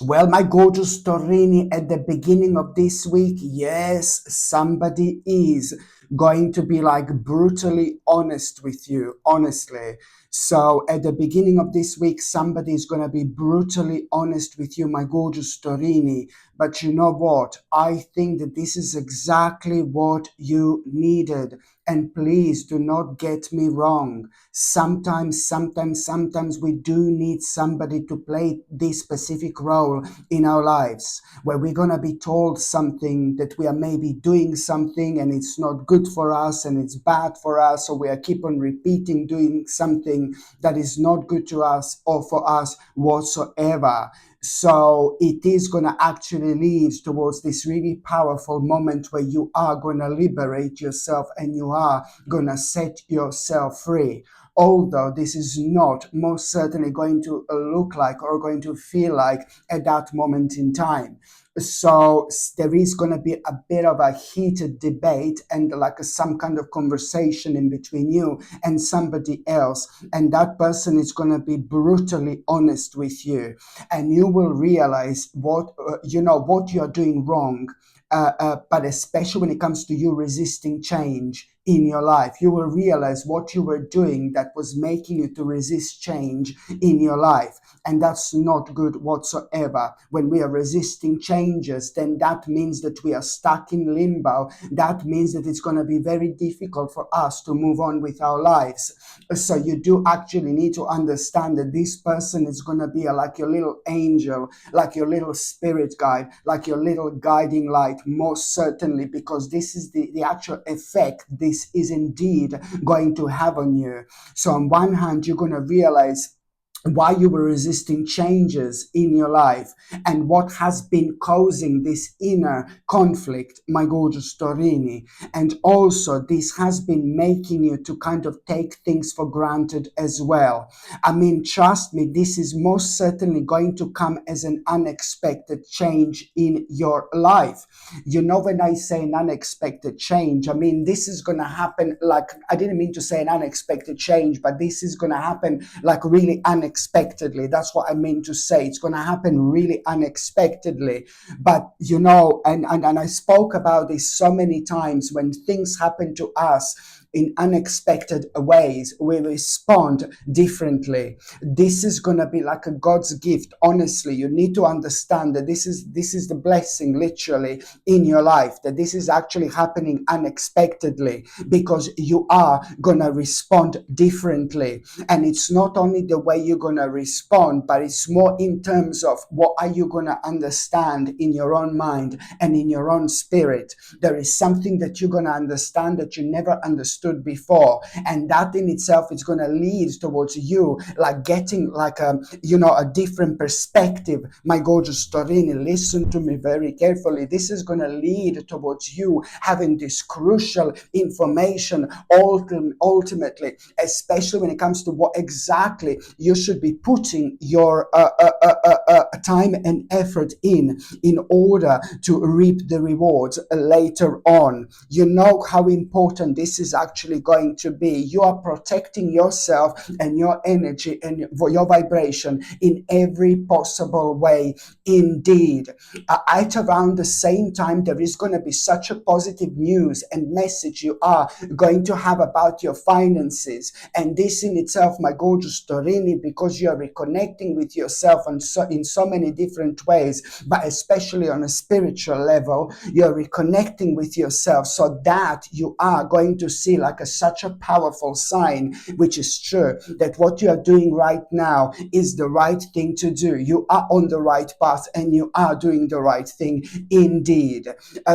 Well, my gorgeous Torini, at the beginning of this week, yes, somebody is going to be like brutally honest with you, honestly. So at the beginning of this week, somebody is going to be brutally honest with you, my gorgeous Torini. But you know what? I think that this is exactly what you needed. And please do not get me wrong. Sometimes we do need somebody to play this specific role in our lives, where we're going to be told something, that we are maybe doing something and it's not good for us and it's bad for us, or we are keep on repeating doing something that is not good to us or for us whatsoever. So it is going to actually lead towards this really powerful moment where you are going to liberate yourself and you are going to set yourself free. Although this is not most certainly going to look like or going to feel like at that moment in time. So there is going to be a bit of a heated debate and like some kind of conversation in between you and somebody else. And that person is going to be brutally honest with you. And you will realize what you're doing wrong. But especially when it comes to you resisting change in your life, you will realize what you were doing that was making you to resist change in your life. And that's not good whatsoever. When we are resisting changes, then that means that we are stuck in limbo. That means that it's going to be very difficult for us to move on with our lives. So you do actually need to understand that this person is going to be like your little angel, like your little spirit guide, like your little guiding light, most certainly, because this is the actual effect this is indeed going to have on you. So on one hand, you're going to realize why you were resisting changes in your life and what has been causing this inner conflict, my gorgeous Torini. And also this has been making you to kind of take things for granted as well. I mean, trust me, this is most certainly going to come as an unexpected change in your life. You know, when I say an unexpected change, I mean, this is going to happen like, I didn't mean to say an unexpected change, but this is going to happen like really unexpectedly. That's what I mean to say. It's going to happen really unexpectedly. But, you know, and I spoke about this so many times, when things happen to us in unexpected ways, we respond differently. This is going to be like a God's gift. Honestly, you need to understand that this is the blessing literally in your life, that this is actually happening unexpectedly because you are going to respond differently. And it's not only the way you're going to respond, but it's more in terms of what are you going to understand in your own mind and in your own spirit. There is something that you're going to understand that you never understood before, and that in itself is going to lead towards you like getting like a different perspective. My gorgeous Torini, listen to me very carefully. This is going to lead towards you having this crucial information ultimately, especially when it comes to what exactly you should be putting your time and effort in order to reap the rewards later on. You know how important this is actually going to be. You are protecting yourself and your energy and your vibration in every possible way. Indeed, at around the same time, there is going to be such a positive news and message you are going to have about your finances. And this in itself, my gorgeous Torini, because you are reconnecting with yourself and so in so many different ways, but especially on a spiritual level, you're reconnecting with yourself, so that you are going to see like such a powerful sign, which is true, that what you are doing right now is the right thing to do. You are on the right path and you are doing the right thing indeed.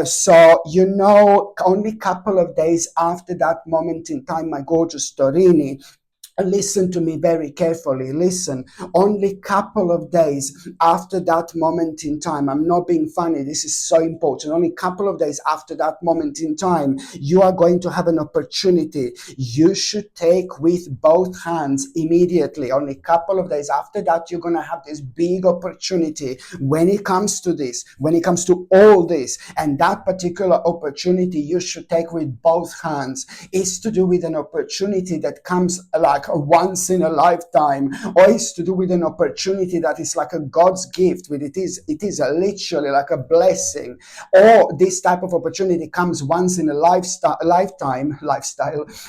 So, you know, only a couple of days after that moment in time, my gorgeous Torini, listen to me very carefully. Listen, only couple of days after that moment in time, I'm not being funny, this is so important. Only couple of days after that moment in time, you are going to have an opportunity you should take with both hands immediately. Only couple of days after that, you're going to have this big opportunity when it comes to this, when it comes to all this. And that particular opportunity you should take with both hands is to do with an opportunity that comes like like a once in a lifetime, or it's to do with an opportunity that is like a God's gift. With it is a literally like a blessing, or this type of opportunity comes once in a lifestyle,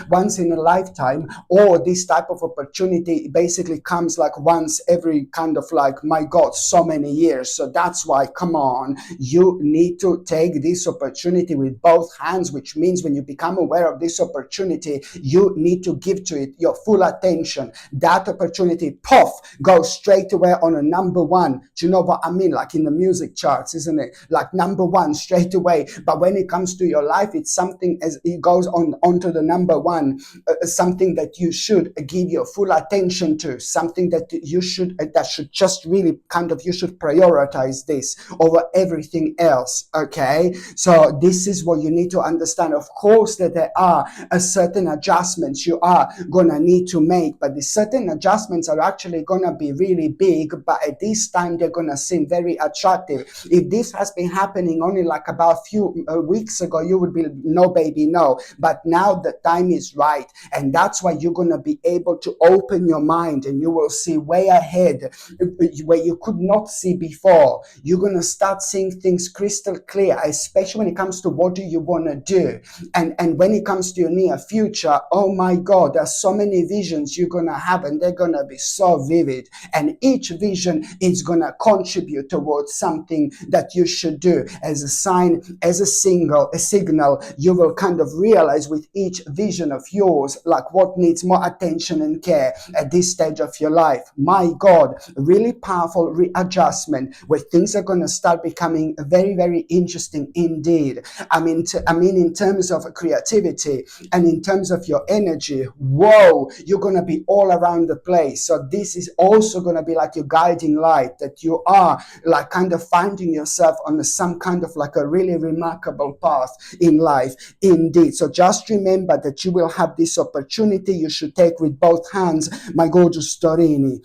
once in a lifetime, or this type of opportunity basically comes like once every kind of like, my God, so many years. So that's why, come on, you need to take this opportunity with both hands, which means when you become aware of this opportunity, you need to give to it your full attention. That opportunity, puff, goes straight away on a number one. Do you know what I mean? Like in the music charts, isn't it? Like number one straight away. But when it comes to your life, it's something as it goes on onto the number one, something that you should give your full attention to, something that you should that should just really kind of, you should prioritize this over everything else. Okay, so this is what you need to understand. Of course that there are a certain adjustments you are gonna need to make, but the certain adjustments are actually gonna be really big, but at this time they're gonna seem very attractive. If this has been happening only like about few weeks ago, you would be no, baby, no. But now the time is right, and that's why you're gonna be able to open your mind, and you will see way ahead where you could not see before. You're gonna start seeing things crystal clear, especially when it comes to what do you want to do, and when it comes to your near future. Oh my God, there's so many visions you're gonna have, and they're gonna be so vivid, and each vision is gonna contribute towards something that you should do. As a sign, as a signal, you will kind of realize with each vision of yours like what needs more attention and care at this stage of your life. My God, really powerful readjustment where things are going to start becoming very, very interesting indeed. I mean, in terms of creativity and in terms of your energy, whoa, you're going to be all around the place. So this is also going to be like your guiding light, that you are like kind of finding yourself on some kind of like a really remarkable path in life indeed. So just remember that you will have this opportunity you should take with both hands, my gorgeous Torini.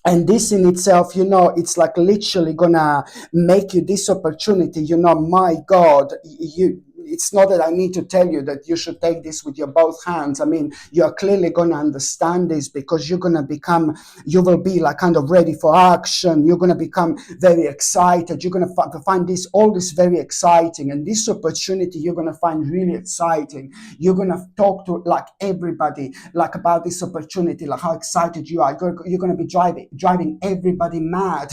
And this in itself, it's like literally gonna make you this opportunity, my God, it's not that I need to tell you that you should take this with your both hands. I mean, you're clearly going to understand this, because you will be like kind of ready for action. You're going to become very excited. You're going to find all this very exciting, and this opportunity you're going to find really exciting. You're going to talk to like everybody like about this opportunity, like how excited you are. You're going to be driving everybody mad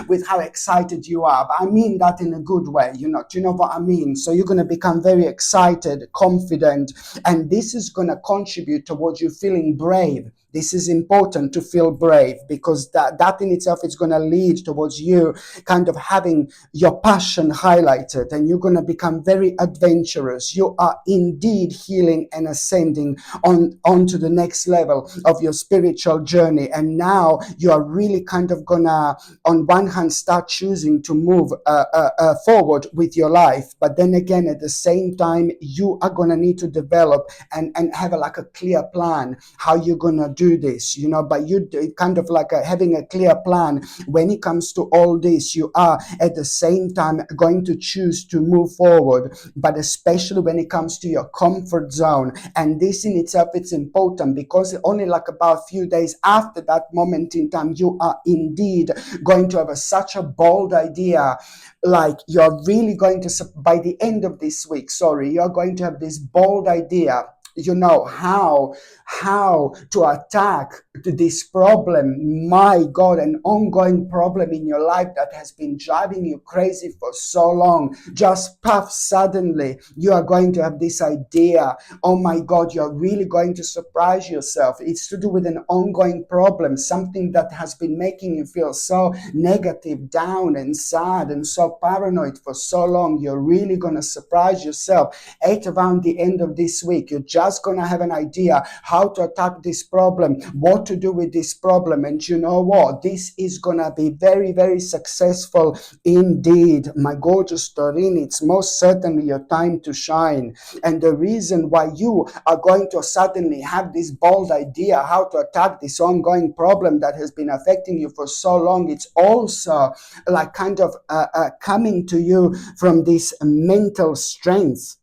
with how excited you are. But I mean that in a good way, do you know what I mean? So you're going to become very excited, confident, and this is going to contribute towards you feeling brave. This is important, to feel brave, because that in itself is going to lead towards you kind of having your passion highlighted, and you're going to become very adventurous. You are indeed healing and ascending onto the next level of your spiritual journey, and now you are really kind of gonna, on one hand, start choosing to move forward with your life, but then again at the same time you are gonna need to develop and have like a clear plan how you're gonna do this, but you kind of like having a clear plan when it comes to all this. You are at the same time going to choose to move forward, but especially when it comes to your comfort zone. And this in itself, it's important, because only like about a few days after that moment in time, you are indeed going to have such a bold idea. Like you're really going to, by the end of this week, you're going to have this bold idea, how to attack this problem. My God, an ongoing problem in your life that has been driving you crazy for so long, just puff, suddenly you are going to have this idea. Oh my God, you're really going to surprise yourself. It's to do with an ongoing problem, something that has been making you feel so negative, down and sad and so paranoid for so long. You're really going to surprise yourself at around the end of this week. You're just going to have an idea how to attack this problem, what to do with this problem. And you know what? This is going to be very, very successful indeed. My gorgeous Torini, it's most certainly your time to shine. And the reason why you are going to suddenly have this bold idea how to attack this ongoing problem that has been affecting you for so long, it's also like kind of coming to you from this mental strength.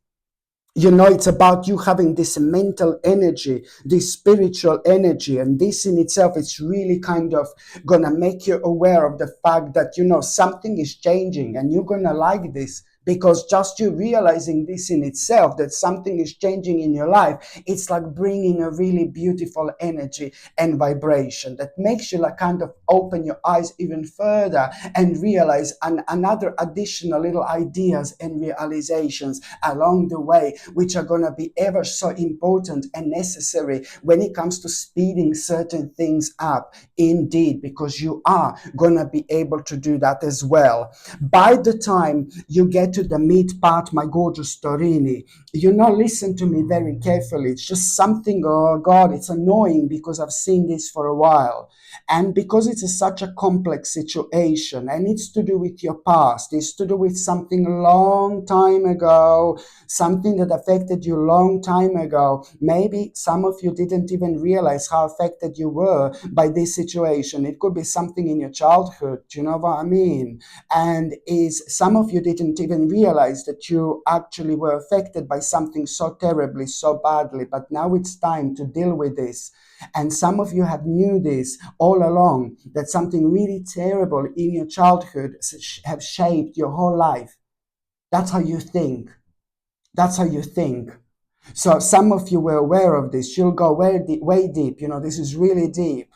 It's about you having this mental energy, this spiritual energy, and this in itself is really kind of gonna make you aware of the fact that something is changing, and you're gonna like this. Because just you realizing this in itself, that something is changing in your life, it's like bringing a really beautiful energy and vibration that makes you like kind of open your eyes even further and realize another additional little ideas and realizations along the way, which are going to be ever so important and necessary when it comes to speeding certain things up, indeed, because you are going to be able to do that as well. By the time you get to the mid part, my gorgeous Torini, listen to me very carefully. It's just something, oh God, it's annoying because I've seen this for a while. And because such a complex situation, and it's to do with your past, it's to do with something a long time ago, something that affected you a long time ago. Maybe some of you didn't even realize how affected you were by this situation. It could be something in your childhood, you know what I mean? And some of you didn't even realize that you actually were affected by something so terribly, so badly, but now it's time to deal with this. And some of you have knew this all along, that something really terrible in your childhood have shaped your whole life. That's how you think. That's how you think. So some of you were aware of this. You'll go way deep. This is really deep.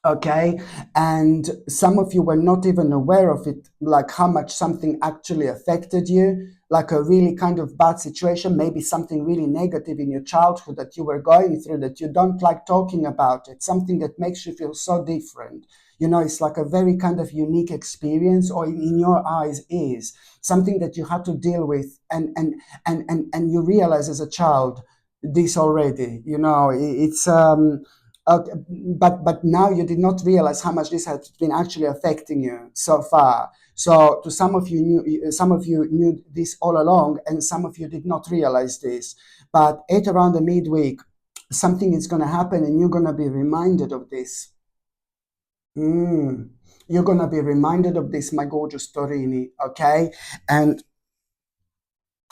Okay, and some of you were not even aware of it, like how much something actually affected you, like a really kind of bad situation, maybe something really negative in your childhood that you were going through that you don't like talking about it, something that makes you feel so different. It's like a very kind of unique experience, or in your eyes is something that you had to deal with, and you realize as a child this already. It's Okay, but now you did not realize how much this has been actually affecting you so far. So to some of you knew this all along, and some of you did not realize this. But at around the midweek, something is going to happen, and you're going to be reminded of this. You're going to be reminded of this, my gorgeous Torini. Okay, and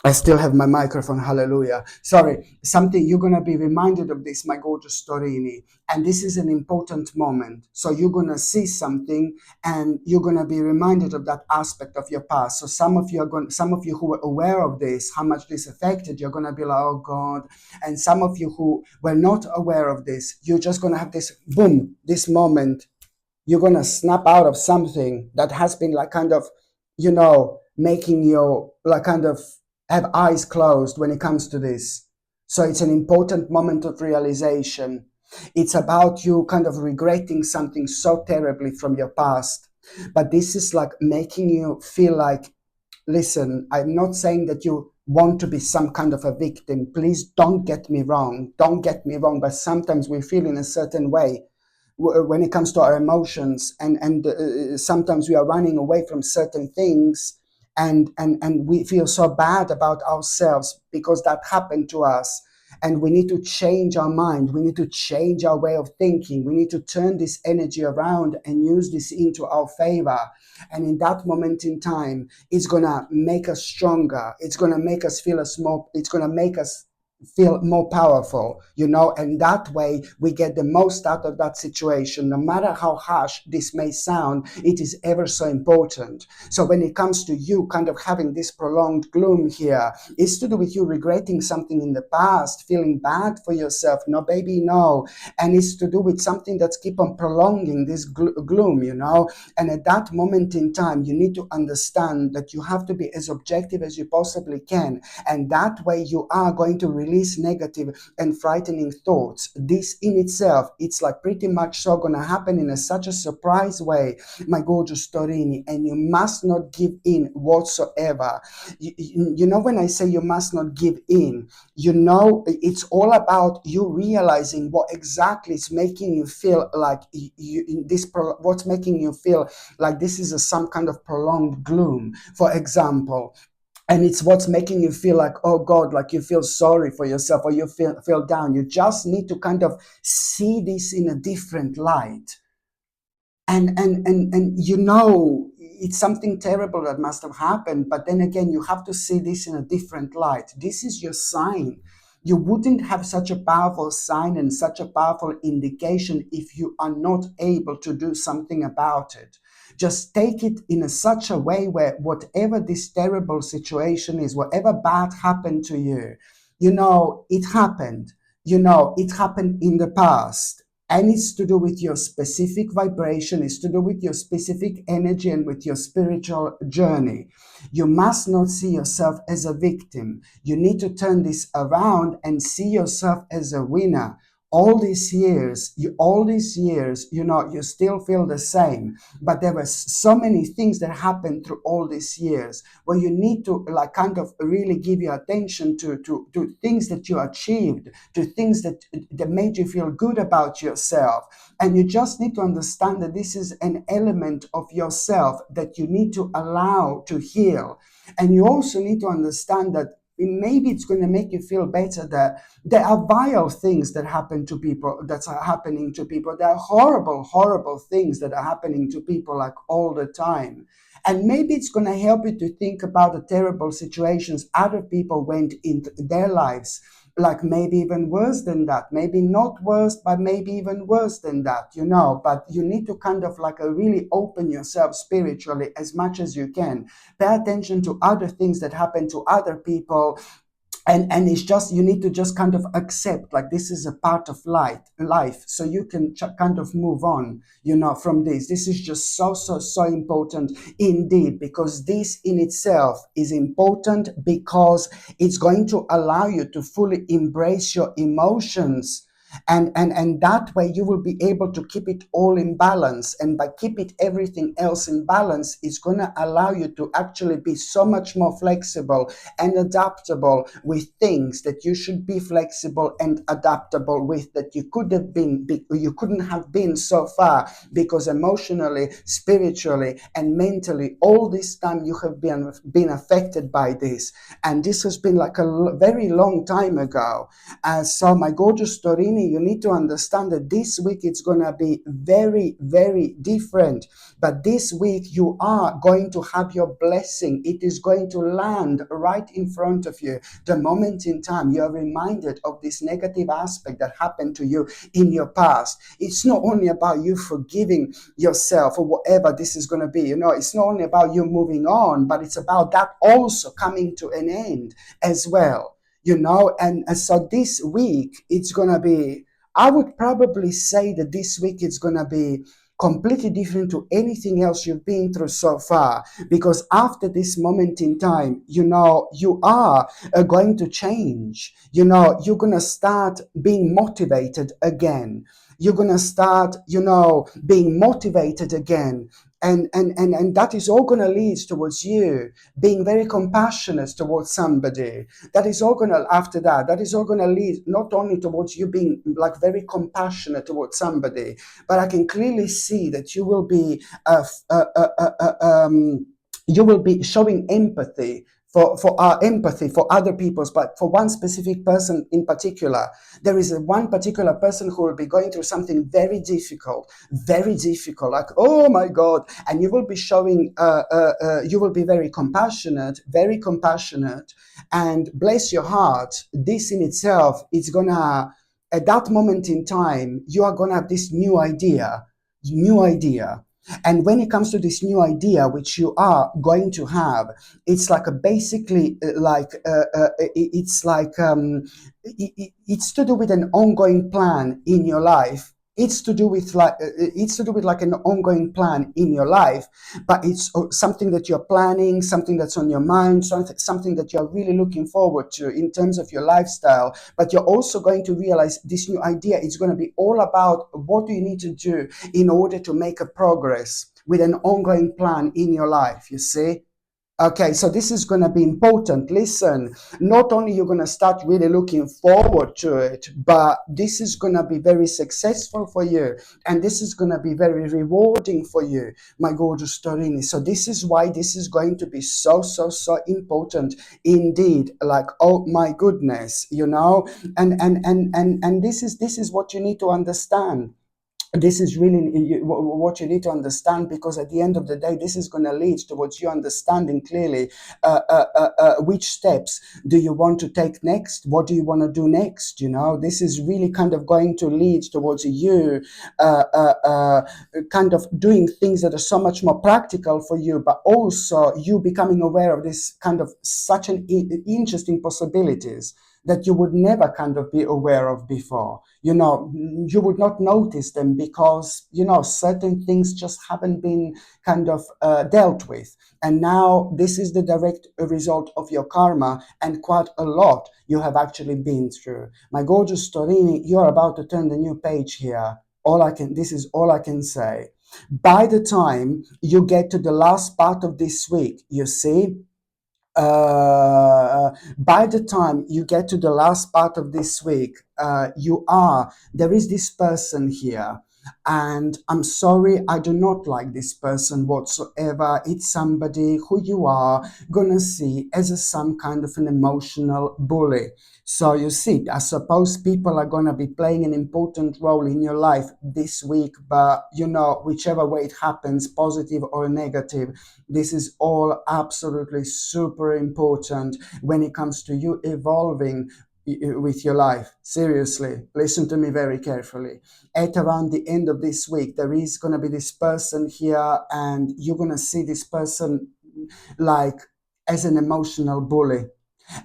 I still have my microphone, hallelujah. Sorry, something you're going to be reminded of this, my gorgeous Torini. And this is an important moment. So you're going to see something, and you're going to be reminded of that aspect of your past. So some of you who were aware of this, how much this affected, you're going to be like, oh God. And some of you who were not aware of this, you're just going to have this boom, this moment. You're going to snap out of something that has been like kind of, making you like kind of have eyes closed when it comes to this. So it's an important moment of realization. It's about you kind of regretting something so terribly from your past. But this is like making you feel like, listen, I'm not saying that you want to be some kind of a victim. Please don't get me wrong. Don't get me wrong. But sometimes we feel in a certain way when it comes to our emotions, and sometimes we are running away from certain things, and we feel so bad about ourselves because that happened to us, and we need to change our mind, we need to change our way of thinking, we need to turn this energy around and use this into our favor. And in that moment in time, it's gonna make us stronger, it's gonna make us feel it's gonna make us feel more powerful, and that way we get the most out of that situation. No matter how harsh this may sound, it is ever so important. So when it comes to you kind of having this prolonged gloom here, it's to do with you regretting something in the past, feeling bad for yourself. No, baby, no. And it's to do with something that's keep on prolonging this gloom, and at that moment in time, you need to understand that you have to be as objective as you possibly can, and that way you are going to release negative and frightening thoughts. This in itself, it's like pretty much so going to happen in such a surprise way, my gorgeous Torini, and you must not give in whatsoever. When I say you must not give in, it's all about you realizing what exactly is making you feel like what's making you feel like this is some kind of prolonged gloom, for example. And it's what's making you feel like, oh God, like you feel sorry for yourself, or you feel down. You just need to kind of see this in a different light. And it's something terrible that must have happened. But then again, you have to see this in a different light. This is your sign. You wouldn't have such a powerful sign and such a powerful indication if you are not able to do something about it. Just take it in such a way where whatever this terrible situation is, whatever bad happened to you, it happened. It happened in the past. And it's to do with your specific vibration, it's to do with your specific energy and with your spiritual journey. You must not see yourself as a victim. You need to turn this around and see yourself as a winner. All these years, you still feel the same, but there were so many things that happened through all these years where you need to like kind of really give your attention to things that you achieved, to things that made you feel good about yourself. And you just need to understand that this is an element of yourself that you need to allow to heal. And you also need to understand that maybe it's going to make you feel better that there are vile things that happen to people, that are happening to people. There are horrible, horrible things that are happening to people like all the time. And maybe it's going to help you to think about the terrible situations other people went into their lives, like maybe even worse than that, maybe not worse, but maybe even worse than that, but you need to kind of like really open yourself spiritually as much as you can. Pay attention to other things that happen to other people. And it's just, you need to just kind of accept like this is a part of life, so you can kind of move on, from this is just so important indeed, because this in itself is important, because it's going to allow you to fully embrace your emotions. And that way you will be able to keep it all in balance, and by keeping everything else in balance, it's going to allow you to actually be so much more flexible and adaptable with things that you should be flexible and adaptable with, that you couldn't have been so far, because emotionally, spiritually, and mentally all this time you have been affected by this, and this has been like a very long time ago. So my gorgeous Torini, you need to understand that this week it's going to be very, very different. But this week you are going to have your blessing. It is going to land right in front of you. The moment in time you are reminded of this negative aspect that happened to you in your past. It's not only about you forgiving yourself or whatever this is going to be. It's not only about you moving on, but it's about that also coming to an end as well. And so this week it's gonna be, I would probably say that this week it's gonna be completely different to anything else you've been through so far, because after this moment in time, you are going to change. You're gonna start being motivated again. You're gonna start being motivated again. And that is all going to lead towards you being very compassionate towards somebody. That is all going to lead not only towards you being like very compassionate towards somebody, but I can clearly see that you will be showing empathy for our empathy for other people's, but for one specific person in particular. There is one particular person who will be going through something very difficult, like, oh my God, and you will be showing, you will be very compassionate, and bless your heart, this in itself is gonna, at that moment in time, you are gonna have this new idea. And when it comes to this new idea, which you are going to have, it's like it's to do with an ongoing plan in your life. It's to do with like an ongoing plan in your life, but it's something that you're planning, something that's on your mind, something that you're really looking forward to in terms of your lifestyle. But you're also going to realize this new idea is going to be all about what do you need to do in order to make a progress with an ongoing plan in your life, you see? Okay, so this is going to be important. Listen, not only you're going to start really looking forward to it, but this is going to be very successful for you. And this is going to be very rewarding for you, my gorgeous Torini. So this is why this is going to be so important indeed. Like, oh my goodness, and this is what you need to understand. This is really what you need to understand, because at the end of the day, this is going to lead towards you understanding clearly which steps do you want to take next, what do you want to do next. This is really kind of going to lead towards you kind of doing things that are so much more practical for you, but also you becoming aware of this kind of such an interesting possibilities that you would never kind of be aware of before. You would not notice them because, certain things just haven't been kind of dealt with. And now this is the direct result of your karma, and quite a lot you have actually been through. My gorgeous Torini, you're about to turn the new page here. This is all I can say. By the time you get to the last part of this week, you see, by the time you get to the last part of this week, there is this person here. And I'm sorry, I do not like this person whatsoever. It's somebody who you are gonna see as some kind of an emotional bully. So you see, I suppose people are gonna be playing an important role in your life this week, but whichever way it happens, positive or negative, this is all absolutely super important when it comes to you evolving with your life. Seriously, listen to me very carefully. At around the end of this week, there is going to be this person here, and you're going to see this person like as an emotional bully.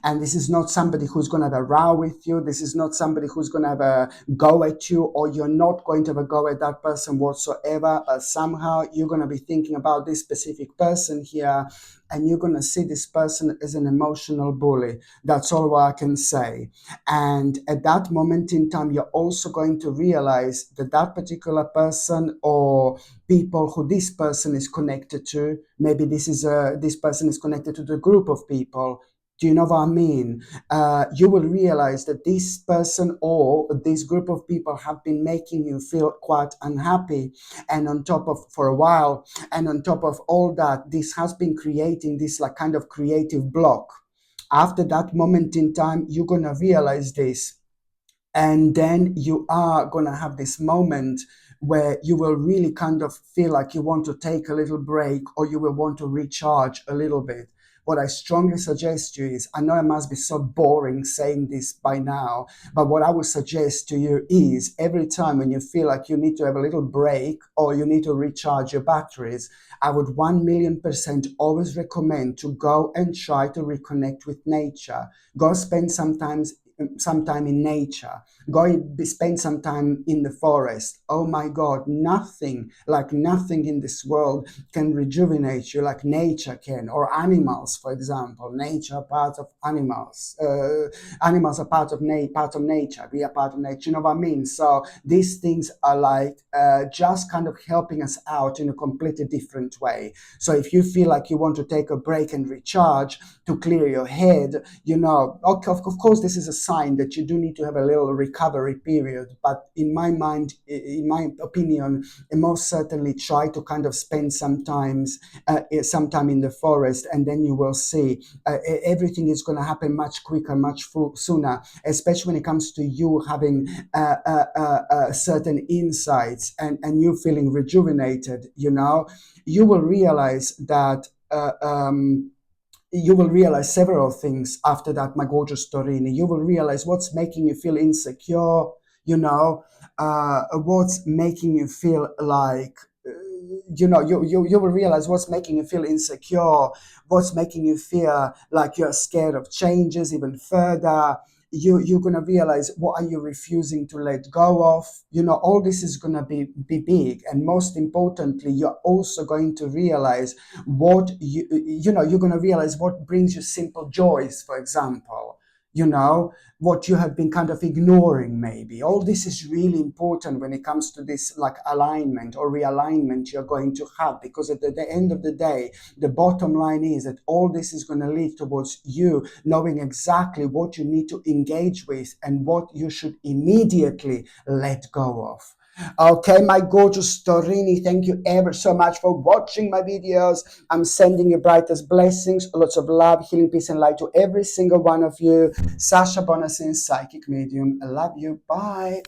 And this is not somebody who's going to have a row with you. This is not somebody who's going to have a go at you, or you're not going to have a go at that person whatsoever. But somehow you're going to be thinking about this specific person here, and you're going to see this person as an emotional bully. That's all what I can say. And at that moment in time, you're also going to realize that that particular person, or people who this person is connected to, maybe this person is connected to the group of people. Do you know what I mean? You will realize that this person or this group of people have been making you feel quite unhappy, and on top of for a while, and on top of all that, this has been creating this like kind of creative block. After that moment in time, you're gonna realize this, and then you are gonna have this moment where you will really kind of feel like you want to take a little break, or you will want to recharge a little bit. What I strongly suggest to you is, I know it must be so boring saying this by now, but what I would suggest to you is, every time when you feel like you need to have a little break or you need to recharge your batteries, I would 1,000,000% always recommend to go and try to reconnect with nature. Go spend some time in nature. Go spend some time in the forest. Oh my God, nothing in this world can rejuvenate you like nature can, or animals, for example. Nature are part of animals. Animals are part of nature. We are part of nature. You know what I mean? So these things are like just kind of helping us out in a completely different way. So if you feel like you want to take a break and recharge to clear your head, okay, of course, this is a sign that you do need to have a little recovery period. But in my mind, in my opinion, most certainly try to kind of spend some time in the forest, and then you will see everything is going to happen much quicker, much sooner, especially when it comes to you having certain insights, and you feeling rejuvenated. You will realize that you will realize several things after that, my gorgeous Torini. You will realize what's making you feel insecure, what's making you feel like, you will realize what's making you feel insecure, what's making you feel like you're scared of changes even further. You're going to realize, what are you refusing to let go of. All this is going to be big. And most importantly, you're also going to realize you're going to realize what brings you simple joys, for example. What you have been kind of ignoring, maybe. All this is really important when it comes to this like alignment or realignment you're going to have, because at the end of the day, the bottom line is that all this is going to lead towards you knowing exactly what you need to engage with and what you should immediately let go of. Okay, my gorgeous Torini, thank you ever so much for watching my videos. I'm sending you brightest blessings, lots of love, healing, peace, and light to every single one of you. Sasha Bonasin, Psychic Medium. I love you. Bye.